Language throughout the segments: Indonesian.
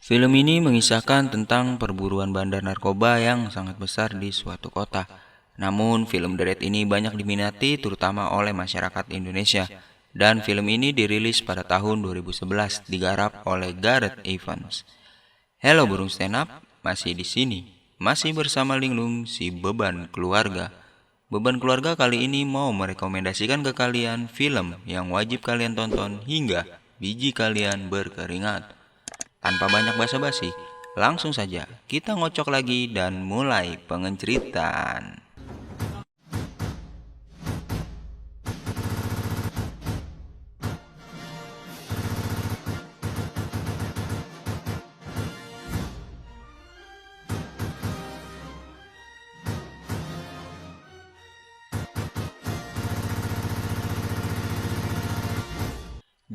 Film ini mengisahkan tentang perburuan bandar narkoba yang sangat besar di suatu kota. Namun, film Deret ini banyak diminati terutama oleh masyarakat Indonesia. Dan film ini dirilis pada tahun 2011, digarap oleh Gareth Evans. Hello burung stand up, masih di sini. Masih bersama Linglung, si beban keluarga. Beban keluarga kali ini mau merekomendasikan ke kalian film yang wajib kalian tonton hingga biji kalian berkeringat. Tanpa banyak basa-basi, langsung saja kita ngocok lagi dan mulai pengenceritaan.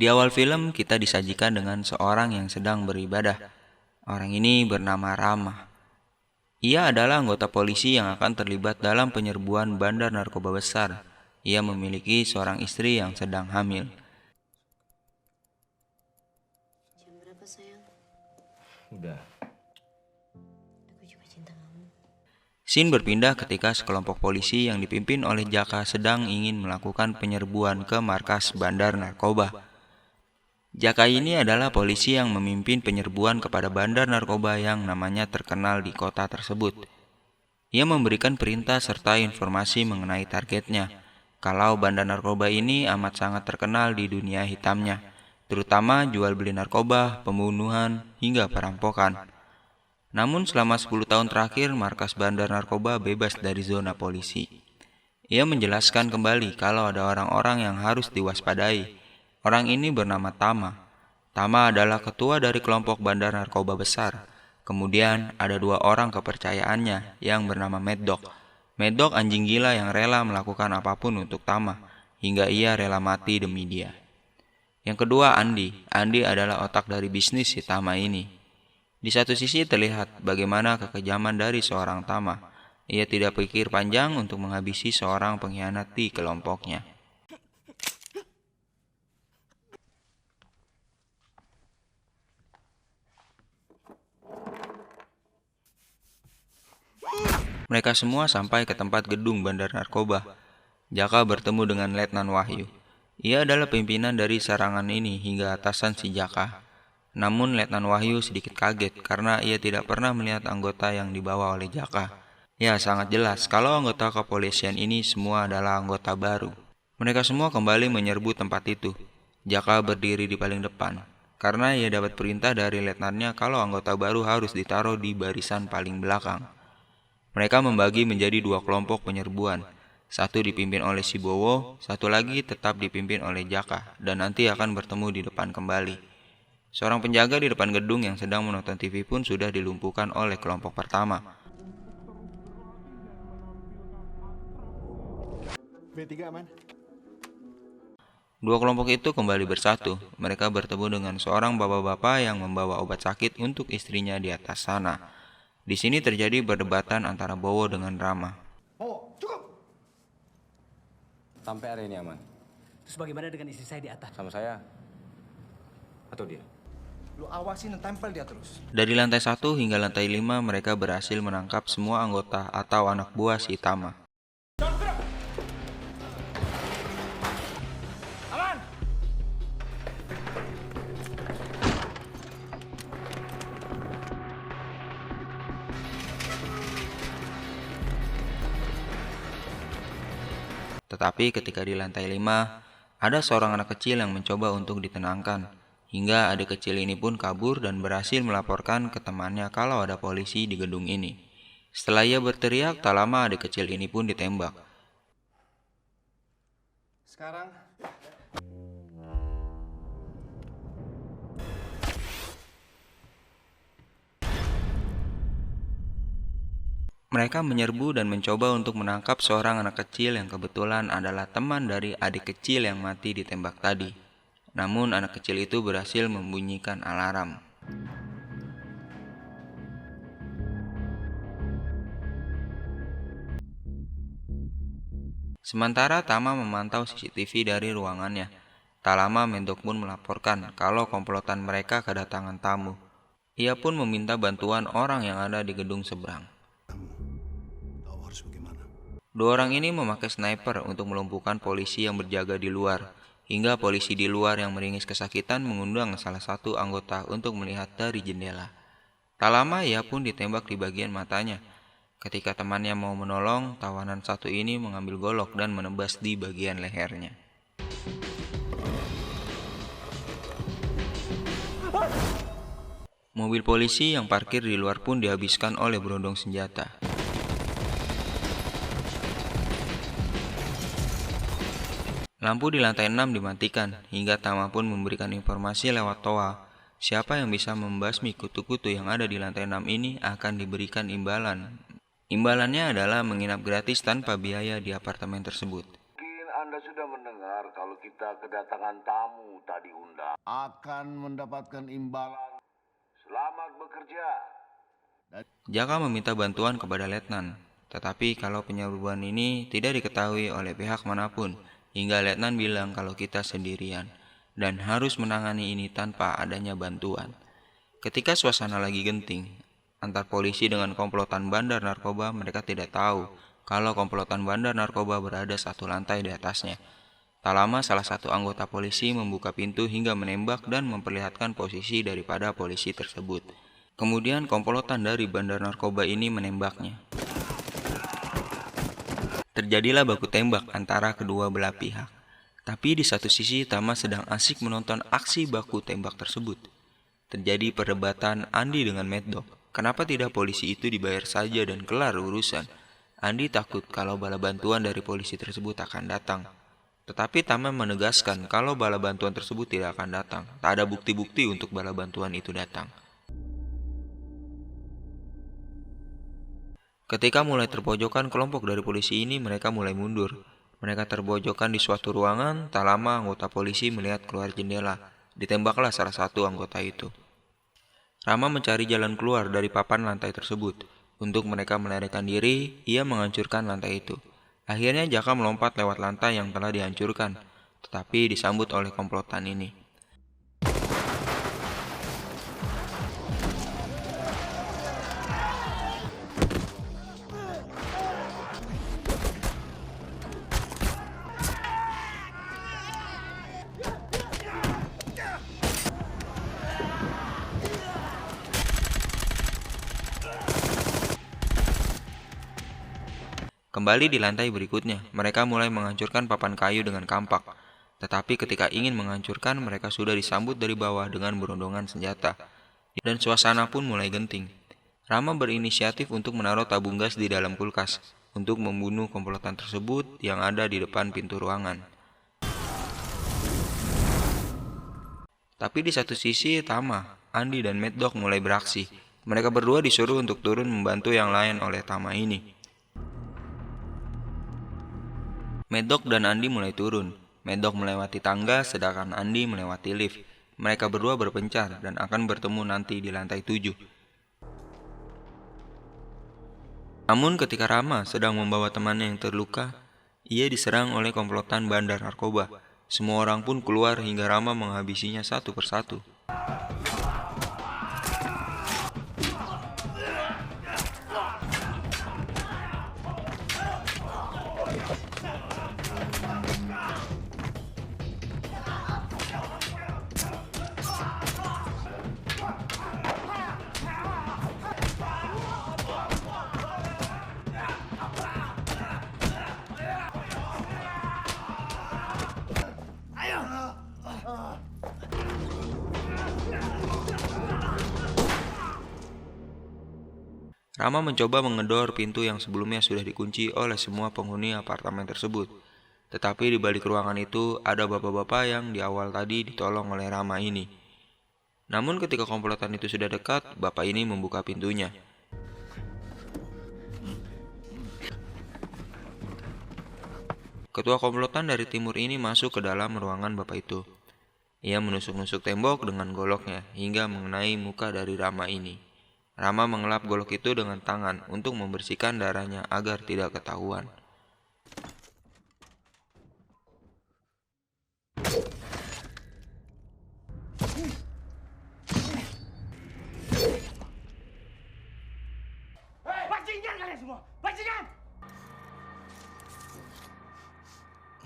Di awal film kita disajikan dengan seorang yang sedang beribadah. Orang ini bernama Rama. Ia adalah anggota polisi yang akan terlibat dalam penyerbuan bandar narkoba besar. Ia memiliki seorang istri yang sedang hamil. Jam berapa sayang? Udah. Aku juga cinta kamu. Scene berpindah ketika sekelompok polisi yang dipimpin oleh Jaka sedang ingin melakukan penyerbuan ke markas bandar narkoba. Jaka ini adalah polisi yang memimpin penyerbuan kepada bandar narkoba yang namanya terkenal di kota tersebut. Ia memberikan perintah serta informasi mengenai targetnya. Kalau bandar narkoba ini amat sangat terkenal di dunia hitamnya, terutama jual beli narkoba, pembunuhan, hingga perampokan. Namun selama 10 tahun terakhir, markas bandar narkoba bebas dari zona polisi. Ia menjelaskan kembali kalau ada orang-orang yang harus diwaspadai. Orang ini bernama Tama. Tama adalah ketua dari kelompok bandar narkoba besar. Kemudian ada dua orang kepercayaannya yang bernama Mad Dog. Mad Dog anjing gila yang rela melakukan apapun untuk Tama, hingga ia rela mati demi dia. Yang kedua Andi. Andi adalah otak dari bisnis si Tama ini. Di satu sisi terlihat bagaimana kekejaman dari seorang Tama. Ia tidak pikir panjang untuk menghabisi seorang pengkhianat di kelompoknya. Mereka semua sampai ke tempat gedung bandar narkoba. Jaka bertemu dengan Letnan Wahyu. Ia adalah pimpinan dari sarangan ini hingga atasan si Jaka. Namun Letnan Wahyu sedikit kaget karena ia tidak pernah melihat anggota yang dibawa oleh Jaka. Ya, sangat jelas kalau anggota kepolisian ini semua adalah anggota baru. Mereka semua kembali menyerbu tempat itu. Jaka berdiri di paling depan, karena ia dapat perintah dari letnannya kalau anggota baru harus ditaruh di barisan paling belakang. Mereka membagi menjadi dua kelompok penyerbuan. Satu dipimpin oleh si Bowo, satu lagi tetap dipimpin oleh Jaka, dan nanti akan bertemu di depan kembali. Seorang penjaga di depan gedung yang sedang menonton TV pun sudah dilumpuhkan oleh kelompok pertama. B3 aman. Dua kelompok itu kembali bersatu. Mereka bertemu dengan seorang bapak-bapak yang membawa obat sakit untuk istrinya di atas sana. Di sini terjadi perdebatan antara Bowo dengan Rama. Oh, cukup. Sampai hari ini aman. Terus bagaimana dengan istri saya di atas? Sama saya atau dia? Lu awasin dan tempel dia terus. Dari lantai 1 hingga lantai 5 mereka berhasil menangkap semua anggota atau anak buah si Tama. Tetapi ketika di lantai 5, ada seorang anak kecil yang mencoba untuk ditenangkan. Hingga adik kecil ini pun kabur dan berhasil melaporkan ke temannya kalau ada polisi di gedung ini. Setelah ia berteriak, tak lama adik kecil ini pun ditembak. Sekarang Mereka menyerbu dan mencoba untuk menangkap seorang anak kecil yang kebetulan adalah teman dari adik kecil yang mati ditembak tadi. Namun anak kecil itu berhasil membunyikan alarm. Sementara Tama memantau CCTV dari ruangannya. Tak lama Mendok pun melaporkan kalau komplotan mereka kedatangan tamu. Ia pun meminta bantuan orang yang ada di gedung seberang. Tahu harus bagaimana. Dua orang ini memakai sniper untuk melumpuhkan polisi yang berjaga di luar, hingga polisi di luar yang meringis kesakitan mengundang salah satu anggota untuk melihat dari jendela. Tak lama ia pun ditembak di bagian matanya. Ketika temannya mau menolong, tawanan satu ini mengambil golok dan menebas di bagian lehernya. Mobil polisi yang parkir di luar pun dihabiskan oleh berondong senjata. Lampu di lantai 6 dimatikan, hingga Tama pun memberikan informasi lewat toa. Siapa yang bisa membasmi kutu-kutu yang ada di lantai 6 ini akan diberikan imbalan. Imbalannya adalah menginap gratis tanpa biaya di apartemen tersebut. Mungkin Anda sudah mendengar kalau kita kedatangan tamu tak diundang. Akan mendapatkan imbalan. Selamat bekerja. Jaka meminta bantuan kepada letnan, tetapi kalau penyerbuan ini tidak diketahui oleh pihak manapun, hingga letnan bilang kalau kita sendirian dan harus menangani ini tanpa adanya bantuan. Ketika suasana lagi genting antar polisi dengan komplotan bandar narkoba, mereka tidak tahu kalau komplotan bandar narkoba berada satu lantai di atasnya. Tak lama salah satu anggota polisi membuka pintu hingga menembak dan memperlihatkan posisi daripada polisi tersebut. Kemudian komplotan dari bandar narkoba ini menembaknya. Terjadilah baku tembak antara kedua belah pihak. Tapi di satu sisi Tama sedang asik menonton aksi baku tembak tersebut. Terjadi perdebatan Andi dengan Mad Dog. Kenapa tidak polisi itu dibayar saja dan kelar urusan? Andi takut kalau bala bantuan dari polisi tersebut akan datang. Tetapi Tama menegaskan kalau bala bantuan tersebut tidak akan datang. Tak ada bukti-bukti untuk bala bantuan itu datang. Ketika mulai terpojokan kelompok dari polisi ini, mereka mulai mundur. Mereka terpojokan di suatu ruangan. Tak lama anggota polisi melihat keluar jendela. Ditembaklah salah satu anggota itu. Rama mencari jalan keluar dari papan lantai tersebut. Untuk mereka melarikan diri, ia menghancurkan lantai itu. Akhirnya Jaka melompat lewat lantai yang telah dihancurkan, tetapi disambut oleh komplotan ini. Kembali di lantai berikutnya, mereka mulai menghancurkan papan kayu dengan kampak. Tetapi ketika ingin menghancurkan, mereka sudah disambut dari bawah dengan berondongan senjata. Dan suasana pun mulai genting. Rama berinisiatif untuk menaruh tabung gas di dalam kulkas, untuk membunuh komplotan tersebut yang ada di depan pintu ruangan. Tapi di satu sisi, Tama, Andi, dan Mad Dog mulai beraksi. Mereka berdua disuruh untuk turun membantu yang lain oleh Tama ini. Mad Dog dan Andi mulai turun. Mad Dog melewati tangga, sedangkan Andi melewati lift. Mereka berdua berpencar dan akan bertemu nanti di lantai 7. Namun ketika Rama sedang membawa temannya yang terluka, ia diserang oleh komplotan bandar narkoba. Semua orang pun keluar hingga Rama menghabisinya satu persatu. Rama mencoba mengedor pintu yang sebelumnya sudah dikunci oleh semua penghuni apartemen tersebut. Tetapi di balik ruangan itu ada bapak-bapak yang di awal tadi ditolong oleh Rama ini. Namun ketika komplotan itu sudah dekat, bapak ini membuka pintunya. Ketua komplotan dari timur ini masuk ke dalam ruangan bapak itu. Ia menusuk-nusuk tembok dengan goloknya hingga mengenai muka dari Rama ini. Rama mengelap golok itu dengan tangan untuk membersihkan darahnya agar tidak ketahuan.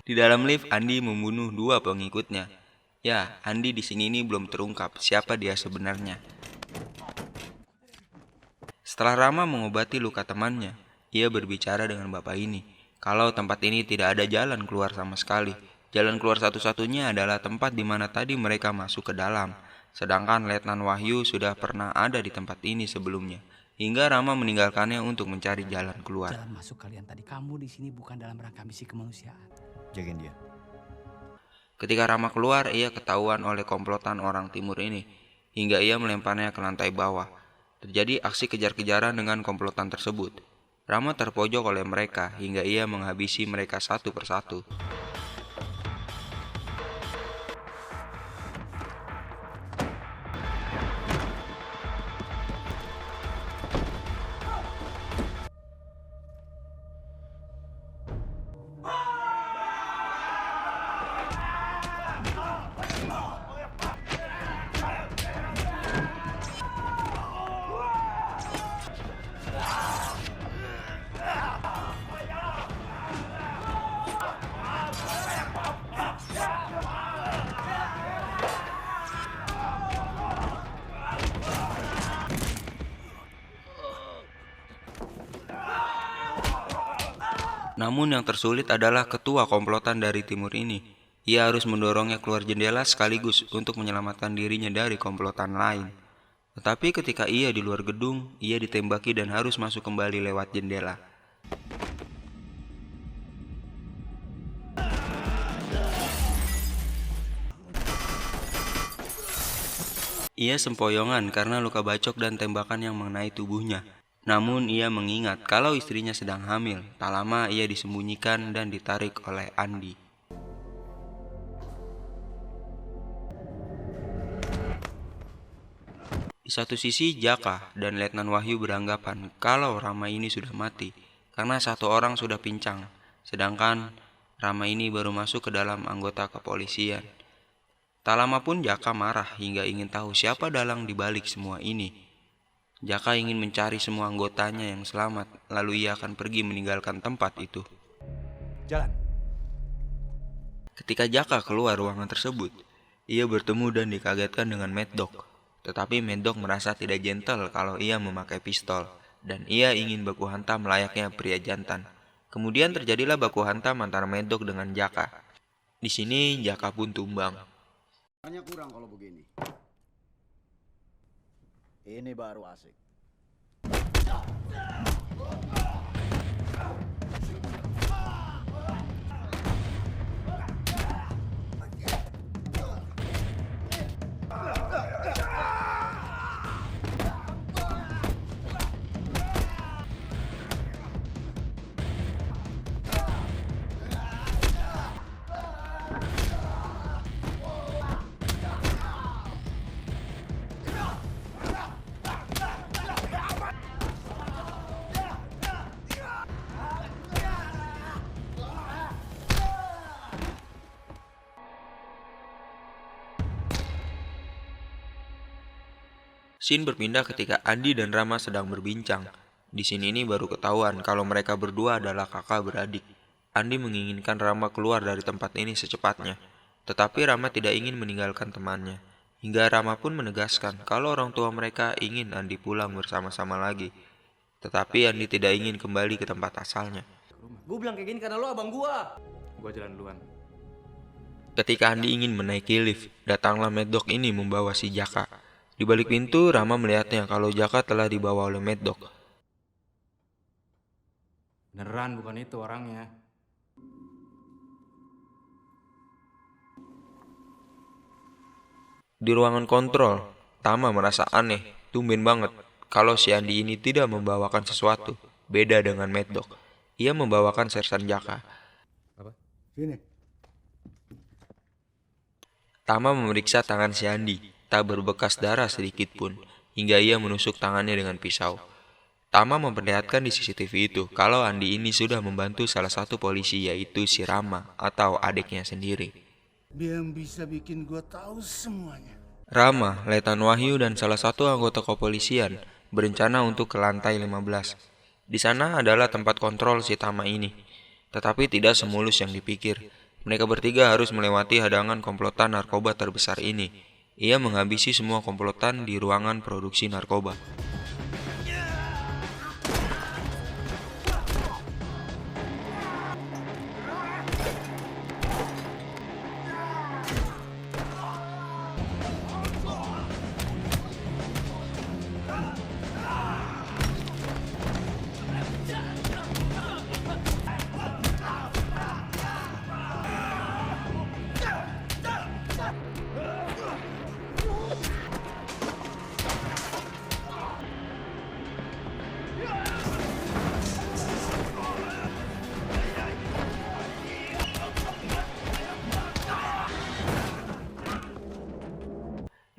Di dalam lift, Andi membunuh 2 pengikutnya. Ya, Andi di sini ini belum terungkap siapa dia sebenarnya. Setelah Rama mengobati luka temannya, ia berbicara dengan bapak ini. Kalau tempat ini tidak ada jalan keluar sama sekali. Jalan keluar satu-satunya adalah tempat di mana tadi mereka masuk ke dalam. Sedangkan Letnan Wahyu sudah pernah ada di tempat ini sebelumnya. Hingga Rama meninggalkannya untuk mencari jalan keluar. Jalan masuk kalian tadi. Kamu di sini bukan dalam rangka misi kemanusiaan. Jagain dia. Ketika Rama keluar, ia ketahuan oleh komplotan orang timur ini. Hingga ia melemparnya ke lantai bawah. Terjadi aksi kejar-kejaran dengan komplotan tersebut. Rama terpojok oleh mereka hingga ia menghabisi mereka satu persatu. Namun yang tersulit adalah ketua komplotan dari timur ini. Ia harus mendorongnya keluar jendela sekaligus untuk menyelamatkan dirinya dari komplotan lain. Tetapi ketika ia di luar gedung, ia ditembaki dan harus masuk kembali lewat jendela. Ia sempoyongan karena luka bacok dan tembakan yang mengenai tubuhnya. Namun ia mengingat kalau istrinya sedang hamil. Tak lama ia disembunyikan dan ditarik oleh Andi. Di satu sisi Jaka dan Letnan Wahyu beranggapan kalau Rama ini sudah mati karena satu orang sudah pincang, sedangkan Rama ini baru masuk ke dalam anggota kepolisian. Tak lama pun Jaka marah hingga ingin tahu siapa dalang di balik semua ini. Jaka ingin mencari semua anggotanya yang selamat, lalu ia akan pergi meninggalkan tempat itu. Jalan. Ketika Jaka keluar ruangan tersebut, ia bertemu dan dikagetkan dengan Mad Dog. Tetapi Mad Dog merasa tidak gentle kalau ia memakai pistol, dan ia ingin baku hantam layaknya pria jantan. Kemudian terjadilah baku hantam antara Mad Dog dengan Jaka. Di sini Jaka pun tumbang. Hanya kurang kalau begini. Ini baru asik. Scene berpindah ketika Andi dan Rama sedang berbincang. Di sini ini baru ketahuan kalau mereka berdua adalah kakak beradik. Andi menginginkan Rama keluar dari tempat ini secepatnya. Tetapi Rama tidak ingin meninggalkan temannya. Hingga Rama pun menegaskan kalau orang tua mereka ingin Andi pulang bersama-sama lagi. Tetapi Andi tidak ingin kembali ke tempat asalnya. Gue bilang kayak gini karena lo abang gua. Gua jalan duluan. Ketika Andi ingin menaiki lift, datanglah Mad Dog ini membawa si Jaka. Di balik pintu, Rama melihatnya kalau Jaka telah dibawa oleh Mad Dog. Beneran bukan itu orangnya. Di ruangan kontrol, Tama merasa aneh, tumben banget kalau si Andi ini tidak membawakan sesuatu, beda dengan Mad Dog. Ia membawakan sersan Jaka. Sini. Tama memeriksa tangan si Andi. Tak berbekas darah sedikit pun, hingga ia menusuk tangannya dengan pisau. Tama memperlihatkan di CCTV itu kalau Andi ini sudah membantu salah satu polisi, yaitu si Rama atau adiknya sendiri. Dia yang bisa bikin gua tahu semuanya. Rama, Letnan Wahyu, dan salah satu anggota kepolisian berencana untuk ke lantai 15. Di sana adalah tempat kontrol si Tama ini. Tetapi tidak semulus yang dipikir. Mereka bertiga harus melewati hadangan komplotan narkoba terbesar ini. Ia menghabisi semua komplotan di ruangan produksi narkoba.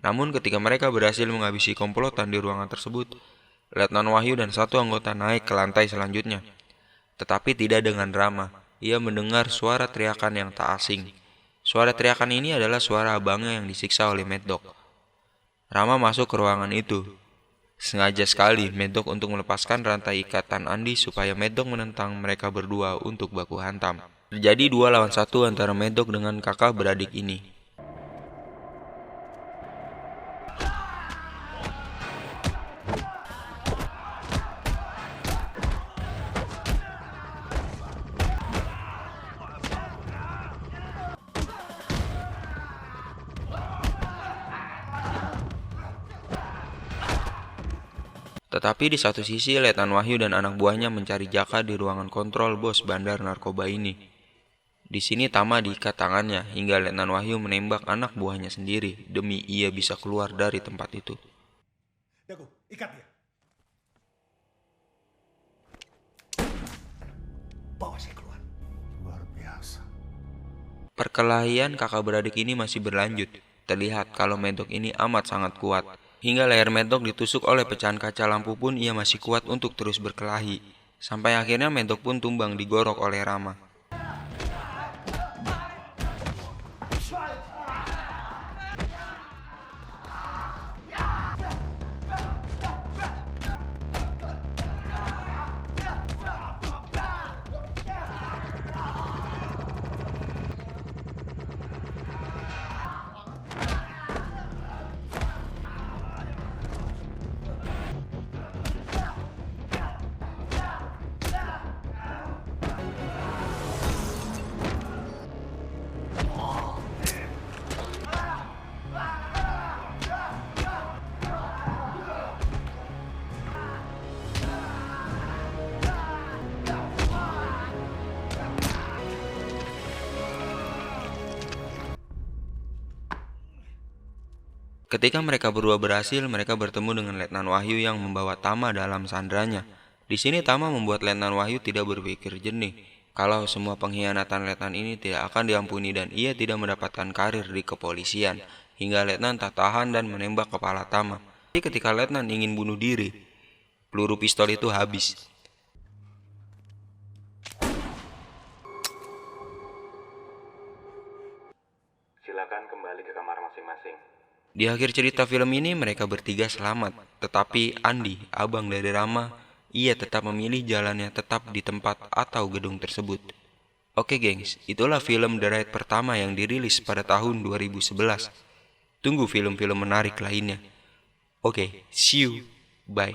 Namun ketika mereka berhasil menghabisi komplotan di ruangan tersebut, Letnan Wahyu dan satu anggota naik ke lantai selanjutnya. Tetapi tidak dengan Rama, ia mendengar suara teriakan yang tak asing. Suara teriakan ini adalah suara abangnya yang disiksa oleh Mad Dog. Rama masuk ke ruangan itu. Sengaja sekali Mad Dog untuk melepaskan rantai ikatan Andi supaya Mad Dog menentang mereka berdua untuk baku hantam. Terjadi 2 lawan 1 antara Mad Dog dengan kakak beradik ini. Tetapi di satu sisi, Letnan Wahyu dan anak buahnya mencari Jaka di ruangan kontrol bos bandar narkoba ini. Di sini Tama diikat tangannya hingga Letnan Wahyu menembak anak buahnya sendiri demi ia bisa keluar dari tempat itu. Dago, ikat dia. Bawa saya keluar. Luar biasa. Perkelahian kakak beradik ini masih berlanjut. Terlihat kalau Mad Dog ini amat sangat kuat. Hingga leher Mad Dog ditusuk oleh pecahan kaca lampu pun ia masih kuat untuk terus berkelahi. Sampai akhirnya Mad Dog pun tumbang digorok oleh Rama. Ketika mereka berdua berhasil, mereka bertemu dengan Letnan Wahyu yang membawa Tama dalam sandranya. Di sini Tama membuat Letnan Wahyu tidak berpikir jernih. Kalau semua pengkhianatan Letnan ini tidak akan diampuni dan ia tidak mendapatkan karir di kepolisian. Hingga Letnan tak tahan dan menembak kepala Tama. Tapi ketika Letnan ingin bunuh diri, peluru pistol itu habis. Silakan kembali ke kamar masing-masing. Di akhir cerita film ini mereka bertiga selamat, tetapi Andi, abang dari Rama, ia tetap memilih jalannya tetap di tempat atau gedung tersebut. Oke gengs, itulah film The Raid pertama yang dirilis pada tahun 2011. Tunggu film-film menarik lainnya. Oke, see you, bye.